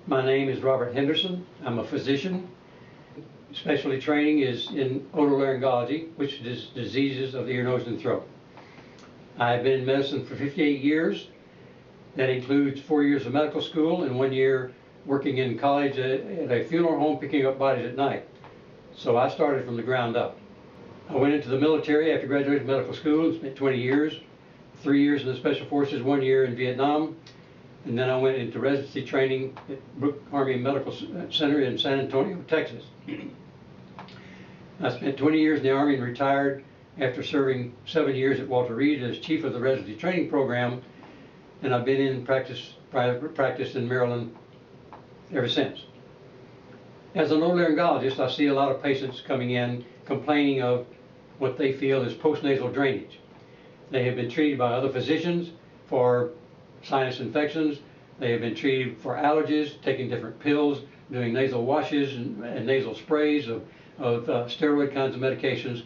My name is Robert Henderson. I'm a physician. Specialty training is in otolaryngology, which is diseases of the ear, nose, and throat. I've been in medicine for 58 years. That includes 4 years of medical school and 1 year working in college at a funeral home picking up bodies at night. So I started from the ground up. I went into the military after graduating from medical school and spent 20 years, 3 years in the Special Forces, 1 year in Vietnam, and then I went into residency training at Brooke Army Medical Center in San Antonio, Texas. I spent 20 years in the Army and retired after serving 7 years at Walter Reed as chief of the residency training program, and I've been in private practice in Maryland ever since. As an otolaryngologist, I see a lot of patients coming in complaining of what they feel is postnasal drainage. They have been treated by other physicians for sinus infections. They have been treated for allergies, taking different pills, doing nasal washes and nasal sprays of steroid kinds of medications,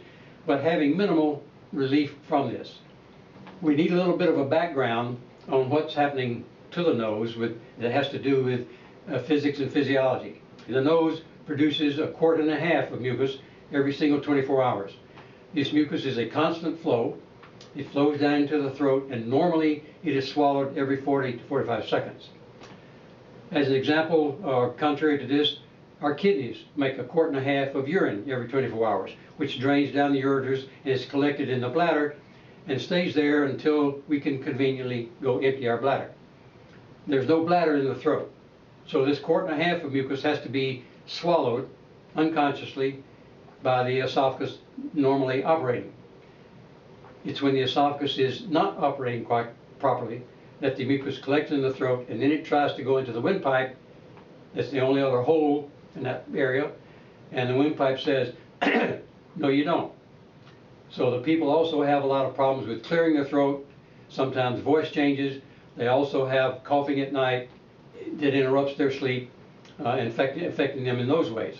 but having minimal relief from this. We need a little bit of a background on what's happening to the nose that has to do with physics and physiology. The nose produces 1.5 quarts of mucus every single 24 hours. This mucus is a constant flow. It flows down into the throat, and normally it is swallowed every 40 to 45 seconds. As an example, contrary to this, our kidneys make 1.5 quarts of urine every 24 hours, which drains down the ureters and is collected in the bladder and stays there until we can conveniently go empty our bladder. There's no bladder in the throat, so this 1.5 quarts of mucus has to be swallowed unconsciously by the esophagus normally operating. It's when the esophagus is not operating quite properly that the mucus collects in the throat, and then it tries to go into the windpipe. That's the only other hole in that area, and the windpipe says, no, you don't. So the people also have a lot of problems with clearing their throat, sometimes voice changes. They also have coughing at night that interrupts their sleep, affecting them in those ways.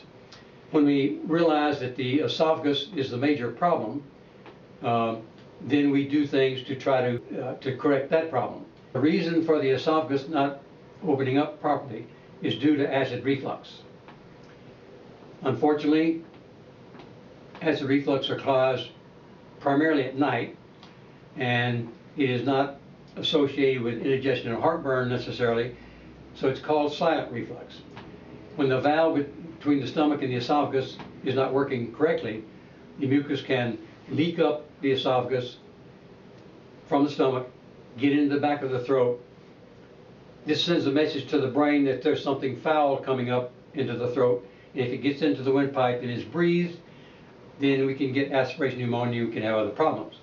When we realize that the esophagus is the major problem, then we do things to try to correct that problem. The reason for the esophagus not opening up properly is due to acid reflux. Unfortunately, acid reflux are caused primarily at night, and it is not associated with indigestion or heartburn necessarily, so it's called silent reflux. When the valve between the stomach and the esophagus is not working correctly, the mucus can leak up the esophagus from the stomach, get into the back of the throat. This sends a message to the brain that there's something foul coming up into the throat. And if it gets into the windpipe and is breathed, then we can get aspiration pneumonia, we can have other problems.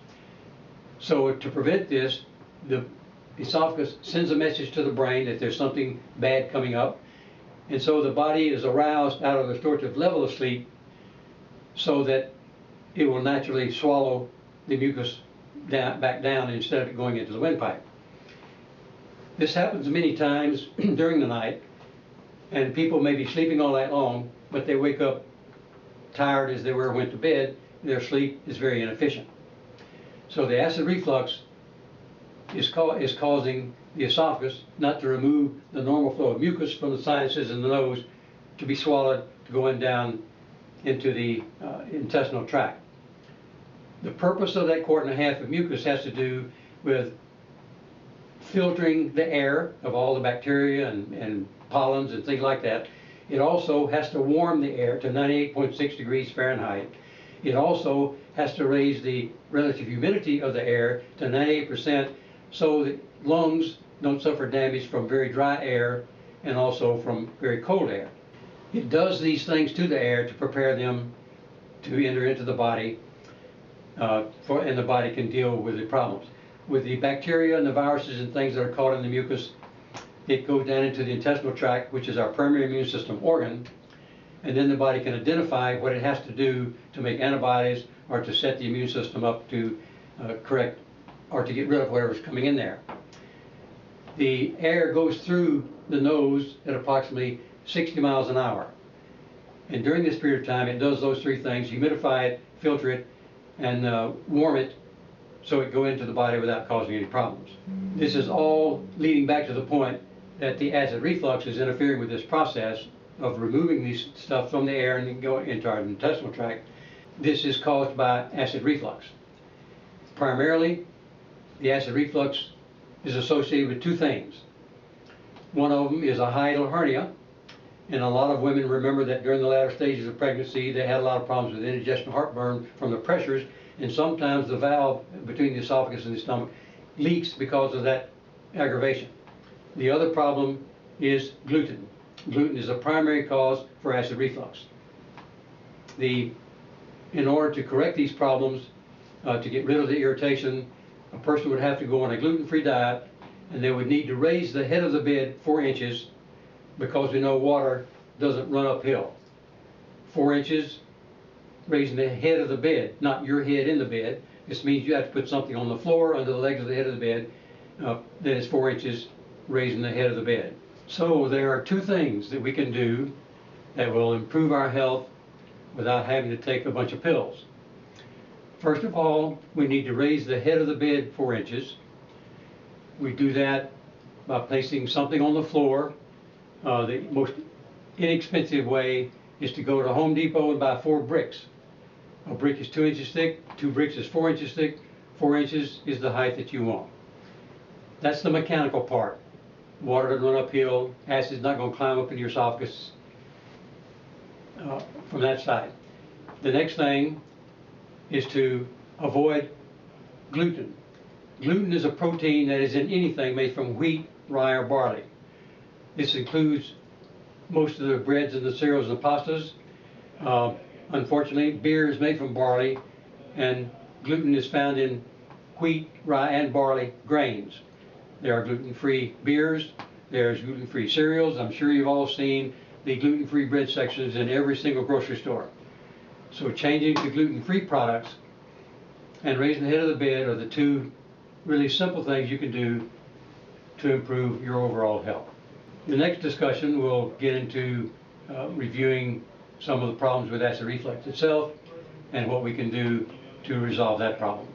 So to prevent this, the esophagus sends a message to the brain that there's something bad coming up. And so the body is aroused out of the restorative level of sleep so that it will naturally swallow the mucus back down instead of it going into the windpipe. This happens many times during the night, and people may be sleeping all night long, but they wake up tired as they were went to bed. Their sleep is very inefficient. So the acid reflux is causing the esophagus not to remove the normal flow of mucus from the sinuses in the nose to be swallowed, to go down into the intestinal tract. The purpose of that 1.5 quarts of mucus has to do with filtering the air of all the bacteria and pollens and things like that. It also has to warm the air to 98.6 degrees Fahrenheit. It also has to raise the relative humidity of the air to 98% so that lungs don't suffer damage from very dry air and also from very cold air. It does these things to the air to prepare them to enter into the body, and the body can deal with the problems. With the bacteria and the viruses and things that are caught in the mucus, it goes down into the intestinal tract, which is our primary immune system organ, and then the body can identify what it has to do to make antibodies or to set the immune system up to correct or to get rid of whatever's coming in there. The air goes through the nose at approximately 60 miles an hour. And during this period of time, it does those three things: humidify it, filter it, and warm it so it go into the body without causing any problems. This is all leading back to the point that the acid reflux is interfering with this process of removing these stuff from the air and going into our intestinal tract. This is caused by acid reflux. Primarily, the acid reflux is associated with two things. One of them is a hiatal hernia, and a lot of women remember that during the latter stages of pregnancy they had a lot of problems with indigestion, heartburn from the pressures, and sometimes the valve between the esophagus and the stomach leaks because of that aggravation. The other problem is gluten. Gluten is a primary cause for acid reflux. In order to correct these problems, to get rid of the irritation, a person would have to go on a gluten-free diet, and they would need to raise the head of the bed 4 inches, because we know water doesn't run uphill. 4 inches raising the head of the bed, not your head in the bed. This means you have to put something on the floor under the legs of the head of the bed that is 4 inches raising the head of the bed. So there are two things that we can do that will improve our health without having to take a bunch of pills. First of all, we need to raise the head of the bed 4 inches. We do that by placing something on the floor. The most inexpensive way is to go to Home Depot and buy 4 bricks. A brick is 2 inches thick, 2 bricks is 4 inches thick. 4 inches is the height that you want. That's the mechanical part. Water doesn't run uphill, acid's not going to climb up in your esophagus from that side. The next thing is to avoid gluten. Gluten is a protein that is in anything made from wheat, rye, or barley. This includes most of the breads and the cereals and the pastas. Unfortunately, beer is made from barley, and gluten is found in wheat, rye, and barley grains. There are gluten-free beers, there's gluten-free cereals. I'm sure you've all seen the gluten-free bread sections in every single grocery store. So changing to gluten-free products and raising the head of the bed are the two really simple things you can do to improve your overall health. The next discussion will get into reviewing some of the problems with acid reflux itself and what we can do to resolve that problem.